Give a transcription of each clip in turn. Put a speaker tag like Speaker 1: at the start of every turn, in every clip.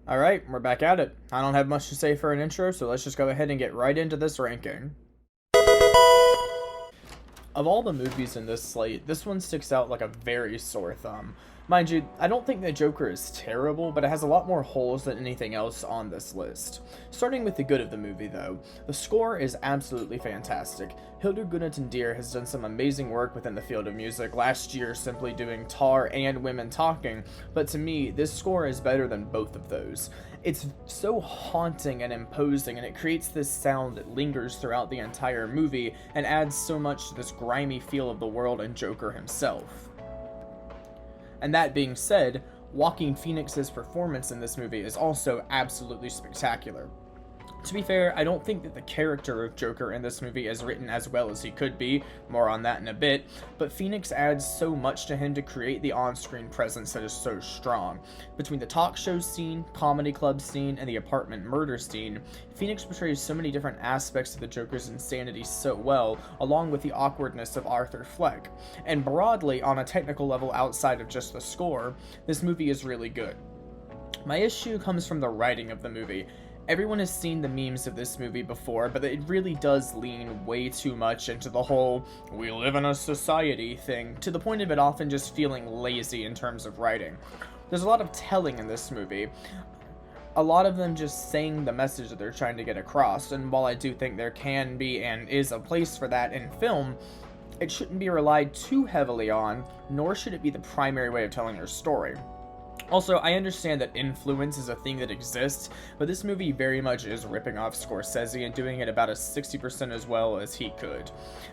Speaker 1: Alright, we're back at it. I don't have much to say for an intro, so let's just go ahead and get right into this ranking. Of all the movies in this slate, this one sticks out like a very sore thumb. Mind you, I don't think the Joker is terrible, but it has a lot more holes than anything else on this list. Starting with the good of the movie though, the score is absolutely fantastic. Hildur Guðnadóttir has done some amazing work within the field of music, last year simply doing Tar and Women Talking, but to me, this score is better than both of those. It's so haunting and imposing, and it creates this sound that lingers throughout the entire movie and adds so much to this grimy feel of the world and Joker himself. And that being said, Joaquin Phoenix's performance in this movie is also absolutely spectacular. To be fair, I don't think that the character of Joker in this movie is written as well as he could be, more on that in a bit, but Phoenix adds so much to him to create the on-screen presence that is so strong. Between the talk show scene, comedy club scene, and the apartment murder scene, Phoenix portrays so many different aspects of the Joker's insanity so well, along with the awkwardness of Arthur Fleck. And broadly, on a technical level outside of just the score, this movie is really good. My issue comes from the writing of the movie. Everyone has seen the memes of this movie before, but it really does lean way too much into the whole "we live in a society" thing, to the point of it often just feeling lazy in terms of writing. There's a lot of telling in this movie, a lot of them just saying the message that they're trying to get across, and while I do think there can be and is a place for that in film, it shouldn't be relied too heavily on, nor should it be the primary way of telling your story. Also, I understand that influence is a thing that exists, but this movie very much is ripping off Scorsese and doing it about a 60% as well as he could.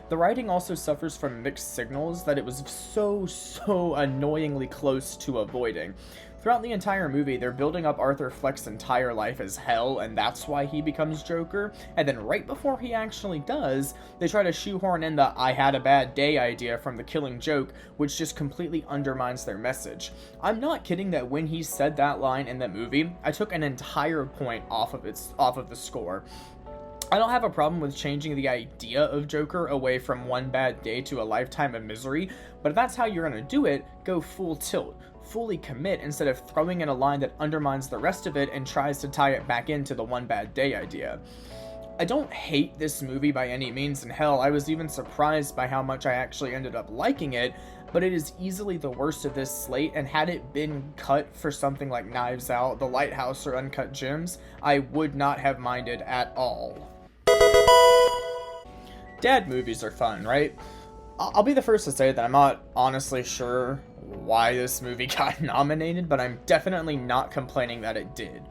Speaker 1: The writing also suffers from mixed signals that it was so annoyingly close to avoiding. Throughout the entire movie, they're building up Arthur Fleck's entire life as hell, and that's why he becomes Joker, and then right before he actually does, they try to shoehorn in the "I had a bad day" idea from The Killing Joke, which just completely undermines their message. I'm not kidding that when he said that line in the movie, I took an entire point off of the score. I don't have a problem with changing the idea of Joker away from one bad day to a lifetime of misery, but if that's how you're gonna do it, go full tilt. Fully commit instead of throwing in a line that undermines the rest of it and tries to tie it back into the one bad day idea. I don't hate this movie by any means, and hell, I was even surprised by how much I actually ended up liking it, but it is easily the worst of this slate, and had it been cut for something like Knives Out, The Lighthouse, or Uncut Gems, I would not have minded at all. Dad movies are fun, right? I'll be the first to say that I'm not honestly sure why this movie got nominated, but I'm definitely not complaining that it did.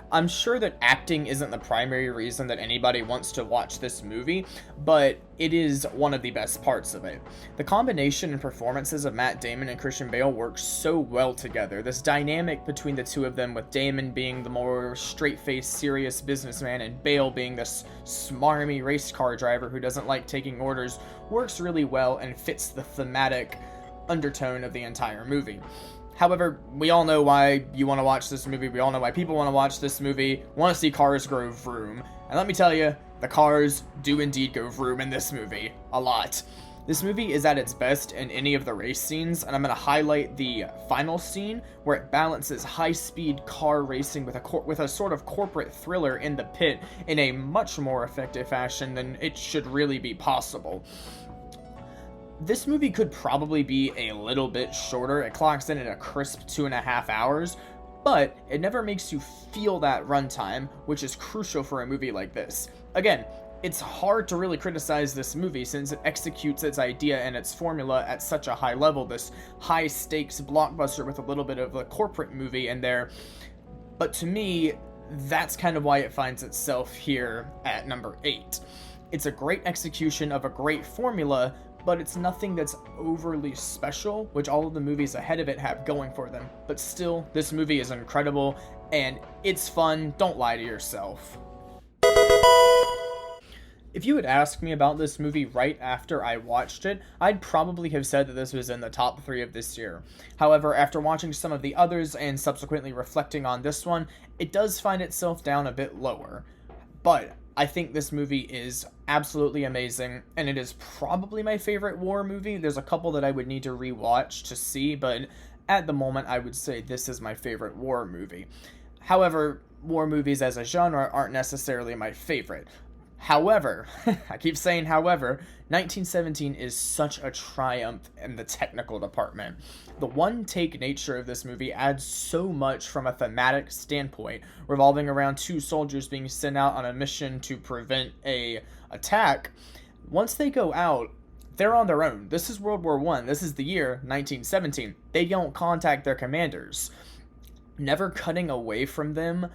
Speaker 1: I'm sure that acting isn't the primary reason that anybody wants to watch this movie, but it is one of the best parts of it. The combination and performances of Matt Damon and Christian Bale work so well together. This dynamic between the two of them, with Damon being the more straight-faced, serious businessman and Bale being this smarmy race car driver who doesn't like taking orders, works really well and fits the thematic undertone of the entire movie. However, we all know why you want to watch this movie, we all know why people want to watch this movie, want to see cars go vroom. And let me tell you, the cars do indeed go vroom in this movie. A lot. This movie is at its best in any of the race scenes, and I'm going to highlight the final scene where it balances high-speed car racing with a sort of corporate thriller in the pit in a much more effective fashion than it should really be possible. This movie could probably be a little bit shorter. It clocks in at a crisp 2.5 hours, but it never makes you feel that runtime, which is crucial for a movie like this. Again, it's hard to really criticize this movie since it executes its idea and its formula at such a high level, this high-stakes blockbuster with a little bit of a corporate movie in there. But to me, that's kind of why it finds itself here at number 8. It's a great execution of a great formula, but it's nothing that's overly special, which all of the movies ahead of it have going for them. But still, this movie is incredible, and it's fun. Don't lie to yourself. If you had asked me about this movie right after I watched it, I'd probably have said that this was in the top 3 of this year. However, after watching some of the others and subsequently reflecting on this one, it does find itself down a bit lower. But I think this movie is absolutely amazing, and it is probably my favorite war movie. There's a couple that I would need to rewatch to see, but at the moment I would say this is my favorite war movie. However, war movies as a genre aren't necessarily my favorite. However, I keep saying however, 1917 is such a triumph in the technical department. The one take nature of this movie adds so much from a thematic standpoint, revolving around two soldiers being sent out on a mission to prevent a attack. Once they go out, they're on their own. This is World War One. This is the year 1917. They don't contact their commanders. Never cutting away from them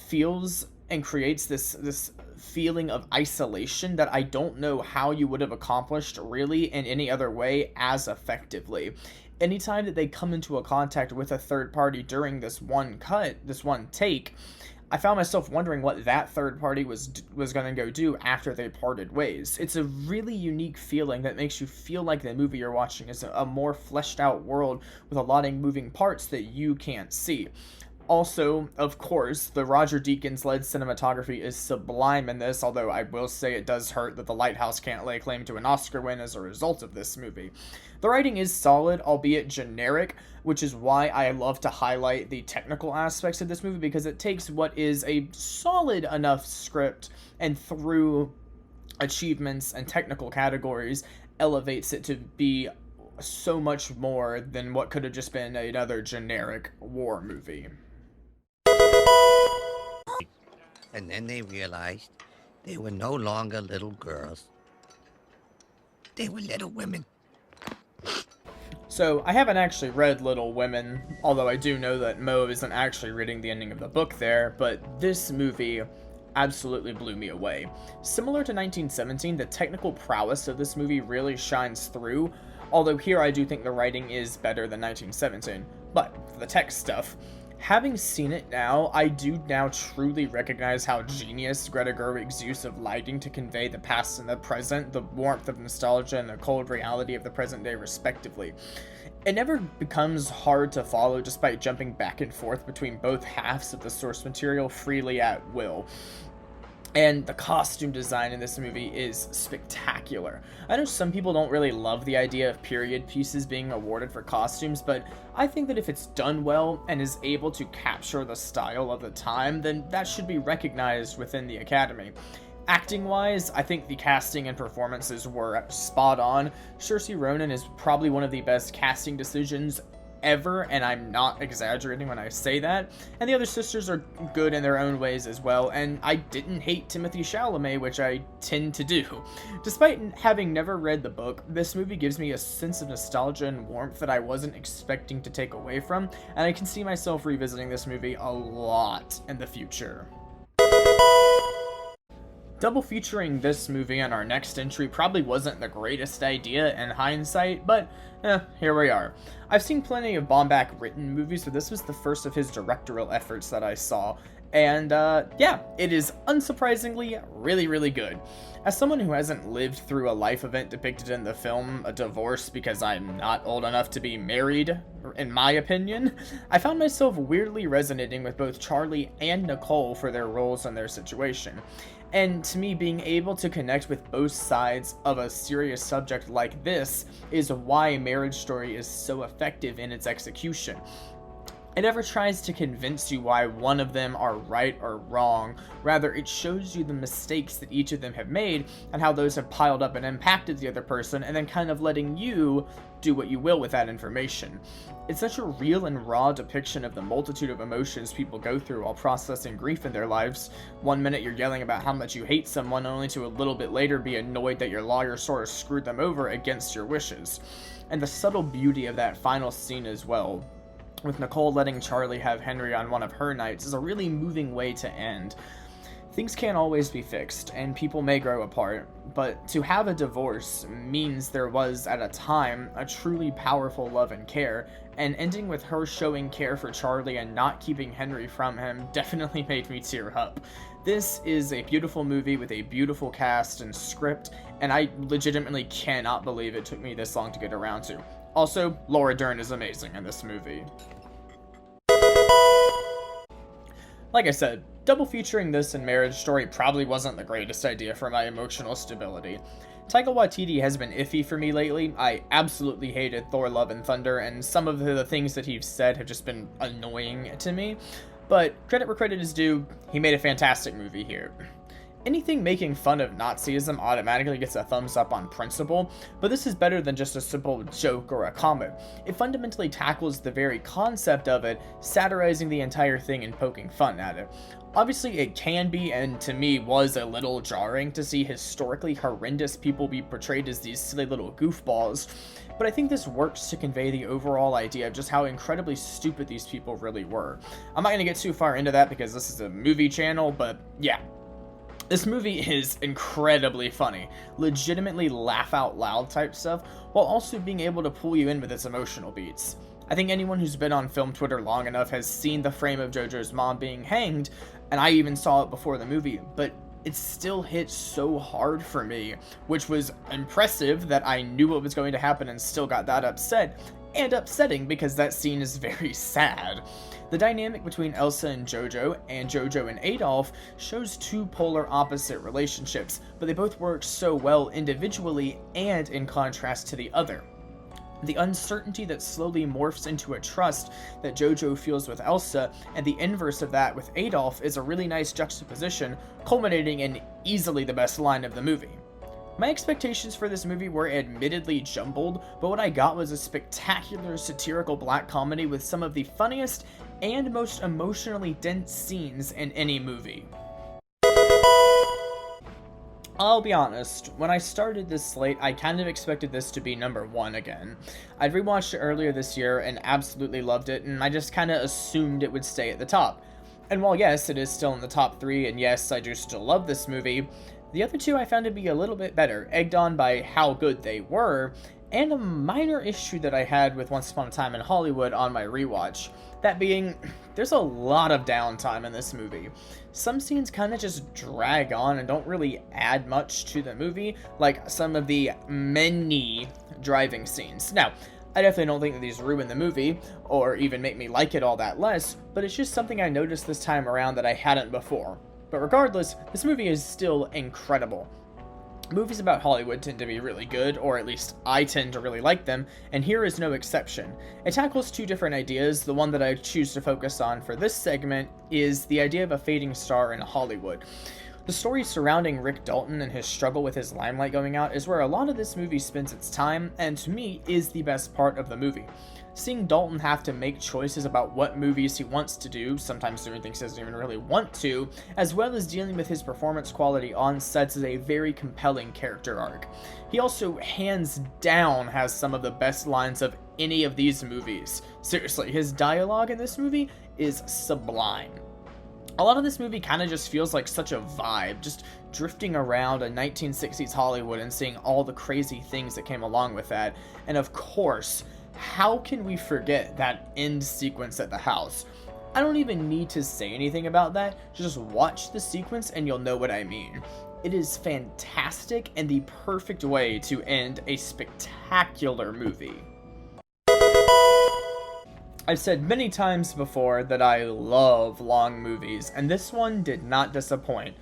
Speaker 1: feels and creates this feeling of isolation that I don't know how you would have accomplished really in any other way as effectively. Anytime that they come into a contact with a third party during this one cut, this one take, I found myself wondering what that third party was going to go do after they parted ways. It's a really unique feeling that makes you feel like the movie you're watching is a more fleshed out world with a lot of moving parts that you can't see. Also, of course, the Roger Deakins-led cinematography is sublime in this, although I will say it does hurt that The Lighthouse can't lay claim to an Oscar win as a result of this movie. The writing is solid, albeit generic, which is why I love to highlight the technical aspects of this movie, because it takes what is a solid enough script and through achievements and technical categories elevates it to be so much more than what could have just been another generic war movie.
Speaker 2: And then they realized they were no longer little girls. They were little women.
Speaker 1: So, I haven't actually read Little Women, although I do know that Mo isn't actually reading the ending of the book there, but this movie absolutely blew me away. Similar to 1917, the technical prowess of this movie really shines through, although here I do think the writing is better than 1917. But, for the tech stuff, having seen it now, I do now truly recognize how genius Greta Gerwig's use of lighting to convey the past and the present, the warmth of nostalgia and the cold reality of the present day respectively. It never becomes hard to follow just by jumping back and forth between both halves of the source material freely at will. And the costume design in this movie is spectacular. I know some people don't really love the idea of period pieces being awarded for costumes, but I think that if it's done well and is able to capture the style of the time, then that should be recognized within the Academy. Acting-wise, I think the casting and performances were spot on. Saoirse Ronan is probably one of the best casting decisions ever, and I'm not exaggerating when I say that. And the other sisters are good in their own ways as well, and I didn't hate Timothée Chalamet, which I tend to do. Despite having never read the book, this movie gives me a sense of nostalgia and warmth that I wasn't expecting to take away from, and I can see myself revisiting this movie a lot in the future. Double featuring this movie on our next entry probably wasn't the greatest idea in hindsight, but here we are. I've seen plenty of Baumbach written movies, but this was the first of his directorial efforts that I saw, and yeah, it is unsurprisingly really, really good. As someone who hasn't lived through a life event depicted in the film, a divorce because I'm not old enough to be married, in my opinion, I found myself weirdly resonating with both Charlie and Nicole for their roles and their situation. And to me, being able to connect with both sides of a serious subject like this is why Marriage Story is so effective in its execution. It never tries to convince you why one of them are right or wrong. Rather, it shows you the mistakes that each of them have made and how those have piled up and impacted the other person, and then kind of letting you do what you will with that information. It's such a real and raw depiction of the multitude of emotions people go through while processing grief in their lives. One minute you're yelling about how much you hate someone, only to a little bit later be annoyed that your lawyer sort of screwed them over against your wishes. And the subtle beauty of that final scene as well, with Nicole letting Charlie have Henry on one of her nights, is a really moving way to end. Things can't always be fixed, and people may grow apart, but to have a divorce means there was, at a time, a truly powerful love and care, and ending with her showing care for Charlie and not keeping Henry from him definitely made me tear up. This is a beautiful movie with a beautiful cast and script, and I legitimately cannot believe it took me this long to get around to. Also, Laura Dern is amazing in this movie. Like I said, double featuring this and Marriage Story probably wasn't the greatest idea for my emotional stability. Taika Waititi has been iffy for me lately. I absolutely hated Thor Love and Thunder, and some of the things that he's said have just been annoying to me. but credit where credit is due, he made a fantastic movie here. Anything making fun of Nazism automatically gets a thumbs up on principle, but this is better than just a simple joke or a comment. It fundamentally tackles the very concept of it, satirizing the entire thing and poking fun at it. Obviously, it can be, and to me was a little jarring to see historically horrendous people be portrayed as these silly little goofballs, but I think this works to convey the overall idea of just how incredibly stupid these people really were. I'm not going to get too far into that because this is a movie channel, but yeah. This movie is incredibly funny, legitimately laugh out loud type stuff, while also being able to pull you in with its emotional beats. I think anyone who's been on film Twitter long enough has seen the frame of JoJo's mom being hanged, and I even saw it before the movie, but it still hit so hard for me, which was impressive that I knew what was going to happen and still got that upset, and upsetting because that scene is very sad. The dynamic between Elsa and Jojo and Adolf shows two polar opposite relationships, but they both work so well individually and in contrast to the other. The uncertainty that slowly morphs into a trust that Jojo feels with Elsa, and the inverse of that with Adolf, is a really nice juxtaposition, culminating in easily the best line of the movie. My expectations for this movie were admittedly jumbled, but what I got was a spectacular satirical black comedy with some of the funniest and most emotionally dense scenes in any movie. I'll be honest, when I started this slate, I kind of expected this to be number 1 again. I'd rewatched it earlier this year and absolutely loved it, and I just kind of assumed it would stay at the top. And while yes, it is still in the top 3, and yes, I do still love this movie, the other two I found to be a little bit better, egged on by how good they were, and a minor issue that I had with Once Upon a Time in Hollywood on my rewatch. That being, there's a lot of downtime in this movie. Some scenes kind of just drag on and don't really add much to the movie, like some of the many driving scenes. Now, I definitely don't think that these ruin the movie, or even make me like it all that less, but it's just something I noticed this time around that I hadn't before. But regardless, this movie is still incredible. Movies about Hollywood tend to be really good, or at least I tend to really like them, and here is no exception. It tackles two different ideas. The one that I choose to focus on for this segment is the idea of a fading star in Hollywood. The story surrounding Rick Dalton and his struggle with his limelight going out is where a lot of this movie spends its time, and to me is the best part of the movie. Seeing Dalton have to make choices about what movies he wants to do, sometimes doing things he doesn't even really want to, as well as dealing with his performance quality on sets is a very compelling character arc. He also, hands down, has some of the best lines of any of these movies. Seriously, his dialogue in this movie is sublime. A lot of this movie kind of just feels like such a vibe, just drifting around a 1960s Hollywood and seeing all the crazy things that came along with that, and of course, how can we forget that end sequence at the house? I don't even need to say anything about that, just watch the sequence and you'll know what I mean. It is fantastic and the perfect way to end a spectacular movie. I've said many times before that I love long movies, and this one did not disappoint.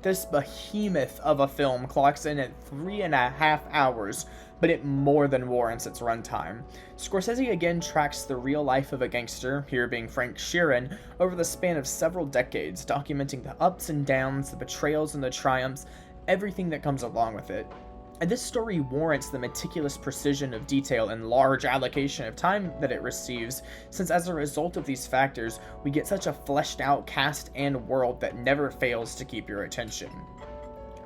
Speaker 1: This behemoth of a film clocks in at 3.5 hours, but it more than warrants its runtime. Scorsese again tracks the real life of a gangster, here being Frank Sheeran, over the span of several decades, documenting the ups and downs, the betrayals and the triumphs, everything that comes along with it. And this story warrants the meticulous precision of detail and large allocation of time that it receives, since as a result of these factors, we get such a fleshed out cast and world that never fails to keep your attention.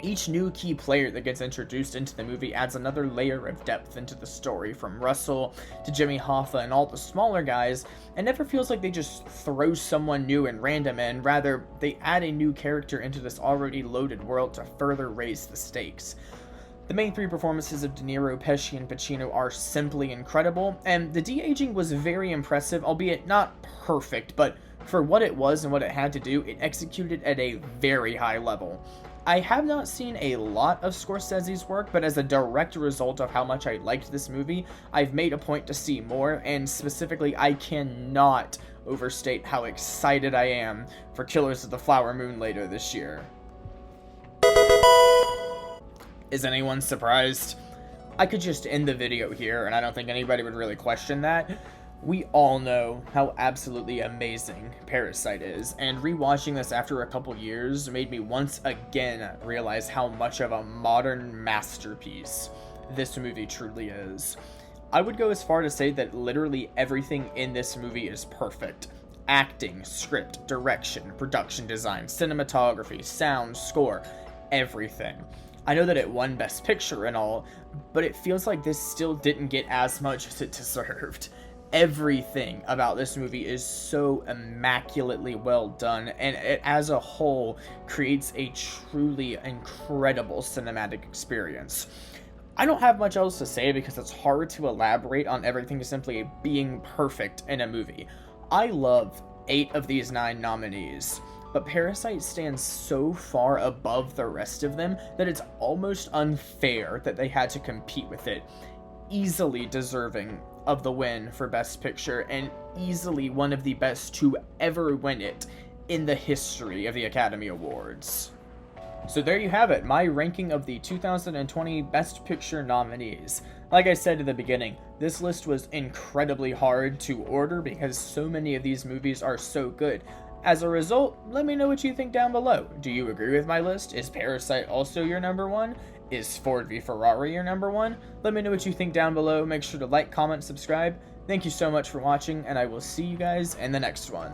Speaker 1: Each new key player that gets introduced into the movie adds another layer of depth into the story, from Russell to Jimmy Hoffa and all the smaller guys, and never feels like they just throw someone new and random in, rather they add a new character into this already loaded world to further raise the stakes. The main three performances of De Niro, Pesci, and Pacino are simply incredible, and the de-aging was very impressive, albeit not perfect, but for what it was and what it had to do, it executed at a very high level. I have not seen a lot of Scorsese's work, but as a direct result of how much I liked this movie, I've made a point to see more, and specifically, I cannot overstate how excited I am for Killers of the Flower Moon later this year. Is anyone surprised? I could just end the video here, and I don't think anybody would really question that. We all know how absolutely amazing Parasite is, and rewatching this after a couple years made me once again realize how much of a modern masterpiece this movie truly is. I would go as far to say that literally everything in this movie is perfect. Acting, script, direction, production design, cinematography, sound, score, everything. I know that it won Best Picture and all, but it feels like this still didn't get as much as it deserved. Everything about this movie is so immaculately well done, and it as a whole creates a truly incredible cinematic experience. I don't have much else to say because it's hard to elaborate on everything simply being perfect in a movie. I love 8 of these 9 nominees, but Parasite stands so far above the rest of them that it's almost unfair that they had to compete with it. Easily deserving of the win for Best Picture, and easily one of the best to ever win it in the history of the Academy Awards. So there you have it, my ranking of the 2020 Best Picture nominees. Like I said at the beginning, this list was incredibly hard to order because so many of these movies are so good. As a result, let me know what you think down below. Do you agree with my list? Is Parasite also your number one? Is Ford v Ferrari your number one? Let me know what you think down below. Make sure to like, comment, subscribe. Thank you so much for watching, and I will see you guys in the next one.